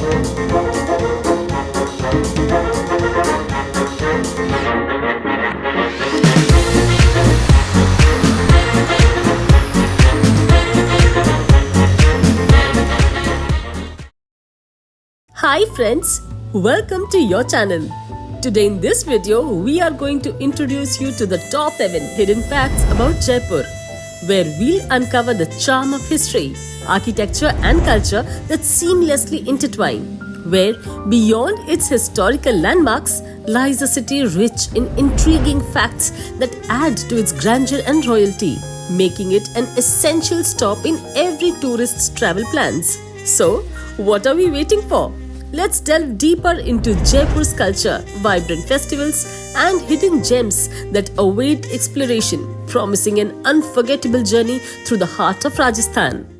Hi friends, welcome to your channel. Today in this video, we are going to introduce you to the top 7 hidden facts about Jaipur, where we'll uncover the charm of history, architecture and culture that seamlessly intertwine, where beyond its historical landmarks lies a city rich in intriguing facts that add to its grandeur and royalty, making it an essential stop in every tourist's travel plans. So, what are we waiting for? Let's delve deeper into Jaipur's culture, vibrant festivals, and hidden gems that await exploration, promising an unforgettable journey through the heart of Rajasthan.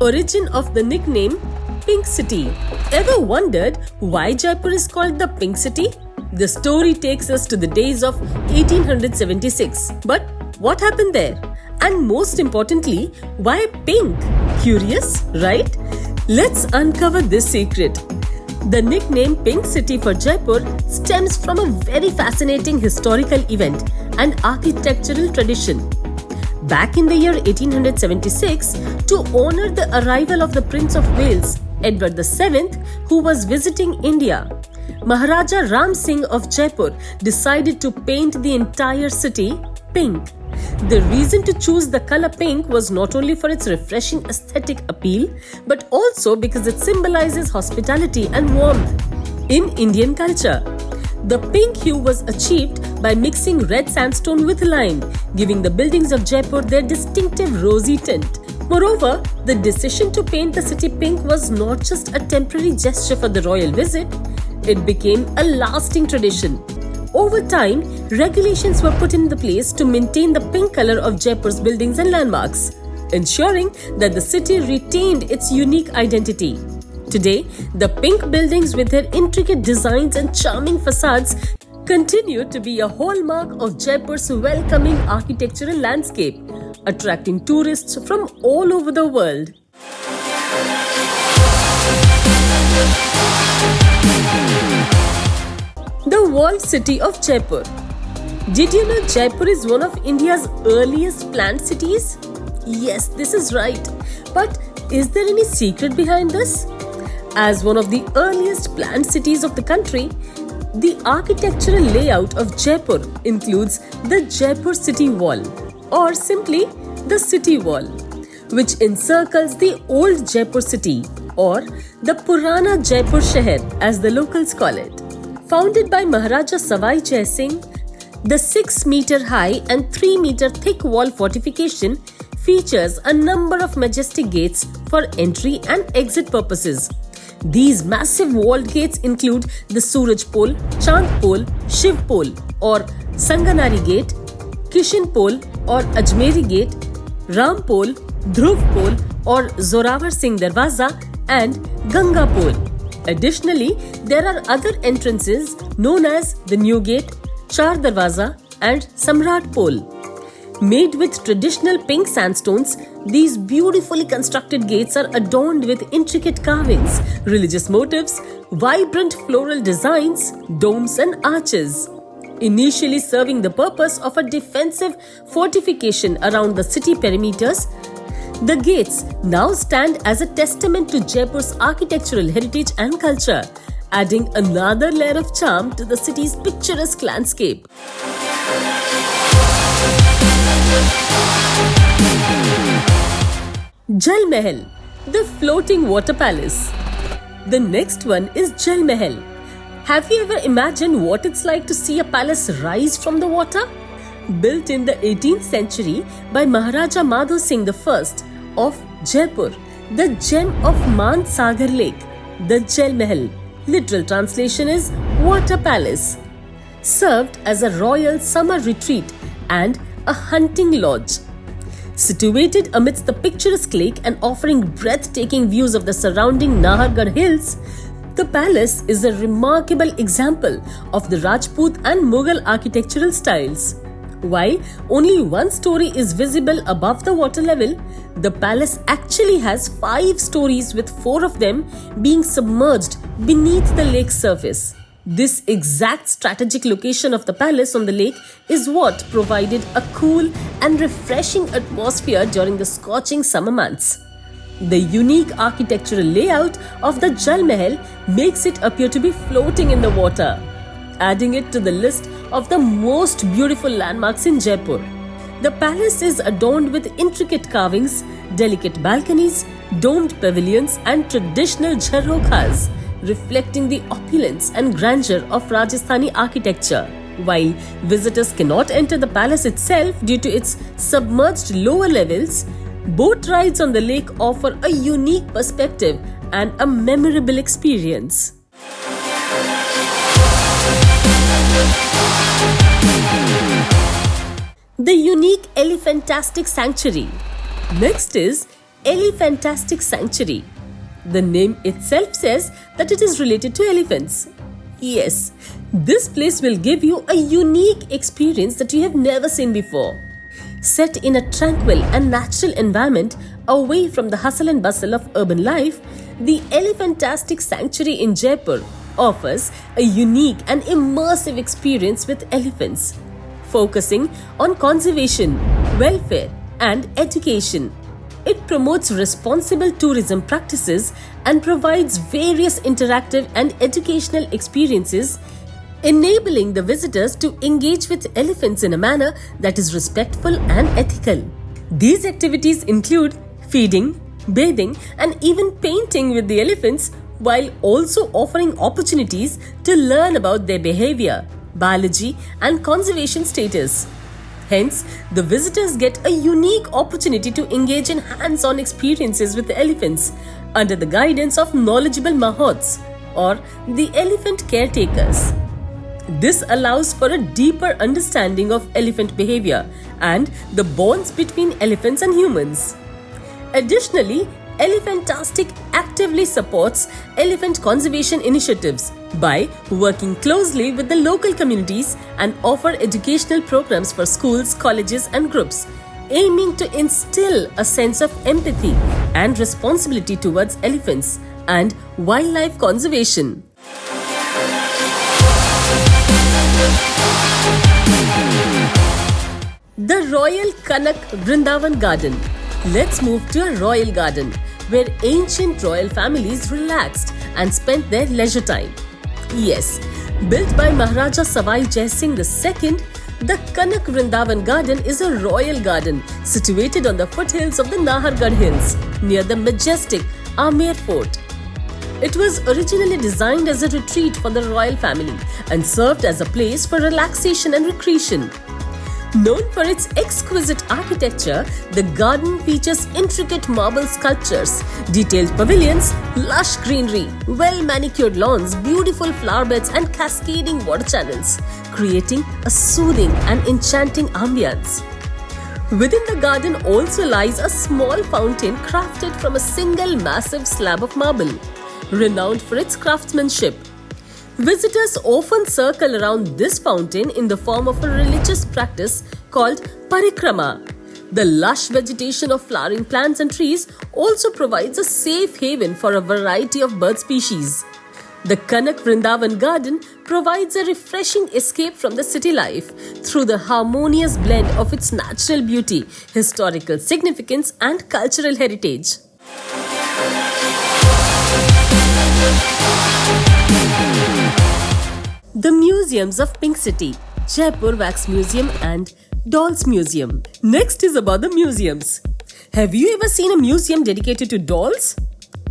Origin of the nickname Pink City. Ever wondered why Jaipur is called the Pink City? The story takes us to the days of 1876. But what happened there? And most importantly, why pink? Curious, right? Let's uncover this secret. The nickname Pink City for Jaipur stems from a very fascinating historical event and architectural tradition. Back in the year 1876, to honor the arrival of the Prince of Wales, Edward VII, who was visiting India, Maharaja Ram Singh of Jaipur decided to paint the entire city pink. The reason to choose the color pink was not only for its refreshing aesthetic appeal, but also because it symbolizes hospitality and warmth. In Indian culture, the pink hue was achieved by mixing red sandstone with lime, giving the buildings of Jaipur their distinctive rosy tint. Moreover, the decision to paint the city pink was not just a temporary gesture for the royal visit, it became a lasting tradition. Over time, regulations were put in place to maintain the pink color of Jaipur's buildings and landmarks, ensuring that the city retained its unique identity. Today, the pink buildings with their intricate designs and charming facades continue to be a hallmark of Jaipur's welcoming architectural landscape, attracting tourists from all over the world. The Walled City of Jaipur. Did you know Jaipur is one of India's earliest planned cities? Yes, this is right. But is there any secret behind this? As one of the earliest planned cities of the country, the architectural layout of Jaipur includes the Jaipur City Wall, or simply the City Wall, which encircles the old Jaipur city, or the Purana Jaipur Shahar as the locals call it. Founded by Maharaja Savai Jai Singh, the 6-meter high and 3-meter thick wall fortification features a number of majestic gates for entry and exit purposes. These massive walled gates include the Suraj Pole, Chand Pole, Shiv Pole or Sanganari Gate, Kishan Pole or Ajmeri Gate, Ram Pole, Dhruv Pole or Zorawar Singh Darwaza and Ganga Pole. Additionally, there are other entrances known as the New Gate, Char Darwaza and Samrat Pole. Made with traditional pink sandstones, these beautifully constructed gates are adorned with intricate carvings, religious motifs, vibrant floral designs, domes and arches. Initially serving the purpose of a defensive fortification around the city perimeters, the gates now stand as a testament to Jaipur's architectural heritage and culture, adding another layer of charm to the city's picturesque landscape. Jal Mahal, the floating water palace. The next one is Jal Mahal. Have you ever imagined what it's like to see a palace rise from the water? Built in the 18th century by Maharaja Madho Singh I of Jaipur, the gem of Man Sagar Lake, the Jal Mahal, literal translation is water palace, served as a royal summer retreat and a hunting lodge. Situated amidst the picturesque lake and offering breathtaking views of the surrounding Nahargarh hills, the palace is a remarkable example of the Rajput and Mughal architectural styles. While only one story is visible above the water level, the palace actually has 5 stories, with 4 of them being submerged beneath the lake's surface. This exact strategic location of the palace on the lake is what provided a cool and refreshing atmosphere during the scorching summer months. The unique architectural layout of the Jal Mahal makes it appear to be floating in the water, adding it to the list of the most beautiful landmarks in Jaipur. The palace is adorned with intricate carvings, delicate balconies, domed pavilions, and traditional jharokhas, reflecting the opulence and grandeur of Rajasthani architecture. While visitors cannot enter the palace itself due to its submerged lower levels, boat rides on the lake offer a unique perspective and a memorable experience. The unique Elefantastic Sanctuary. Next is Elefantastic Sanctuary. The name itself says that it is related to elephants. Yes, this place will give you a unique experience that you have never seen before. Set in a tranquil and natural environment away from the hustle and bustle of urban life, the Elefantastic Sanctuary in Jaipur offers a unique and immersive experience with elephants, focusing on conservation, welfare, and education. It promotes responsible tourism practices and provides various interactive and educational experiences, enabling the visitors to engage with elephants in a manner that is respectful and ethical. These activities include feeding, bathing, and even painting with the elephants, while also offering opportunities to learn about their behavior, biology, and conservation status. Hence, the visitors get a unique opportunity to engage in hands-on experiences with the elephants under the guidance of knowledgeable mahots or the elephant caretakers. This allows for a deeper understanding of elephant behavior and the bonds between elephants and humans. Additionally, Elefantastic actively supports elephant conservation initiatives by working closely with the local communities and offer educational programs for schools, colleges, and groups, aiming to instill a sense of empathy and responsibility towards elephants and wildlife conservation. The Royal Kanak Vrindavan Garden. Let's move to a royal garden where ancient royal families relaxed and spent their leisure time. Yes, built by Maharaja Savai Jai Singh II, the Kanak Vrindavan Garden is a royal garden situated on the foothills of the Nahargarh Hills near the majestic Amer Fort. It was originally designed as a retreat for the royal family and served as a place for relaxation and recreation. Known for its exquisite architecture, the garden features intricate marble sculptures, detailed pavilions, lush greenery, well-manicured lawns, beautiful flower beds, and cascading water channels, creating a soothing and enchanting ambience. Within the garden also lies a small fountain crafted from a single massive slab of marble, renowned for its craftsmanship. Visitors often circle around this fountain in the form of a religious practice called parikrama. The lush vegetation of flowering plants and trees also provides a safe haven for a variety of bird species. The Kanak Vrindavan Garden provides a refreshing escape from the city life through the harmonious blend of its natural beauty, historical significance, and cultural heritage. The museums of Pink City, Jaipur Wax Museum and Dolls Museum. Next is about the museums. Have you ever seen a museum dedicated to dolls?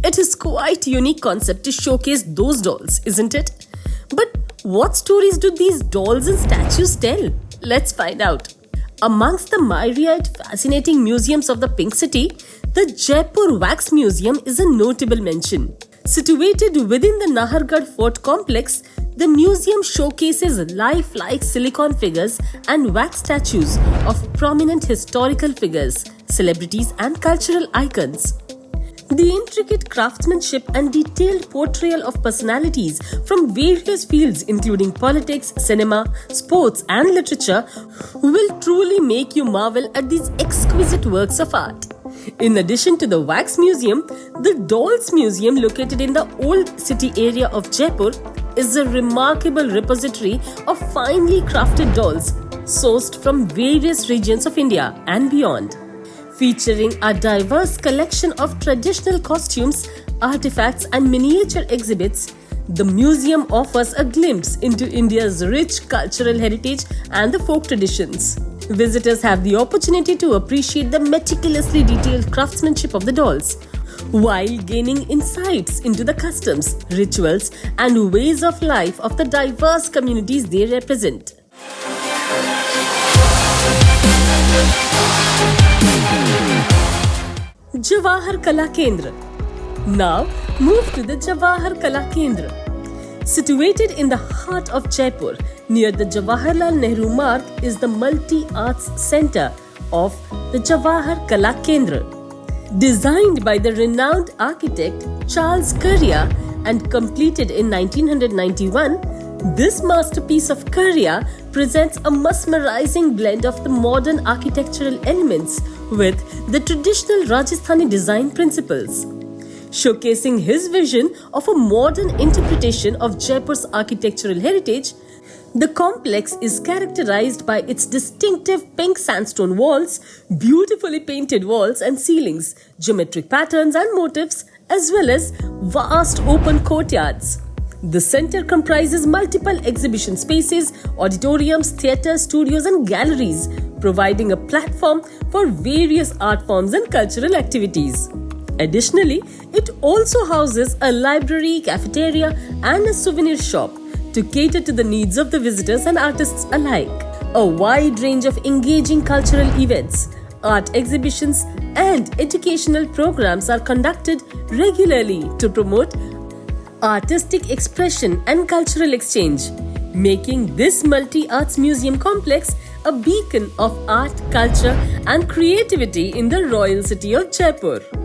It is quite a unique concept to showcase those dolls, isn't it? But what stories do these dolls and statues tell? Let's find out. Amongst the myriad fascinating museums of the Pink City, the Jaipur Wax Museum is a notable mention. Situated within the Nahargarh Fort complex, the museum showcases lifelike silicon figures and wax statues of prominent historical figures, celebrities, and cultural icons. The intricate craftsmanship and detailed portrayal of personalities from various fields including politics, cinema, sports and literature will truly make you marvel at these exquisite works of art. In addition to the Wax Museum, the Dolls Museum located in the Old City area of Jaipur is a remarkable repository of finely crafted dolls sourced from various regions of India and beyond. Featuring a diverse collection of traditional costumes, artifacts and miniature exhibits, the museum offers a glimpse into India's rich cultural heritage and the folk traditions. Visitors have the opportunity to appreciate the meticulously detailed craftsmanship of the dolls, while gaining insights into the customs, rituals and ways of life of the diverse communities they represent. Jawahar Kala Kendra. Now move to the Jawahar Kala Kendra. Situated in the heart of Jaipur, near the Jawaharlal Nehru Marg, is the multi-arts center of the Jawahar Kala Kendra. Designed by the renowned architect Charles Currier and completed in 1991, this masterpiece of Currier presents a mesmerizing blend of the modern architectural elements with the traditional Rajasthani design principles. Showcasing his vision of a modern interpretation of Jaipur's architectural heritage, the complex is characterized by its distinctive pink sandstone walls, beautifully painted walls and ceilings, geometric patterns and motifs, as well as vast open courtyards. The center comprises multiple exhibition spaces, auditoriums, theatres, studios and galleries, providing a platform for various art forms and cultural activities. Additionally, it also houses a library, cafeteria and a souvenir shop to cater to the needs of the visitors and artists alike. A wide range of engaging cultural events, art exhibitions and educational programs are conducted regularly to promote artistic expression and cultural exchange, making this multi-arts museum complex a beacon of art, culture and creativity in the Royal City of Jaipur.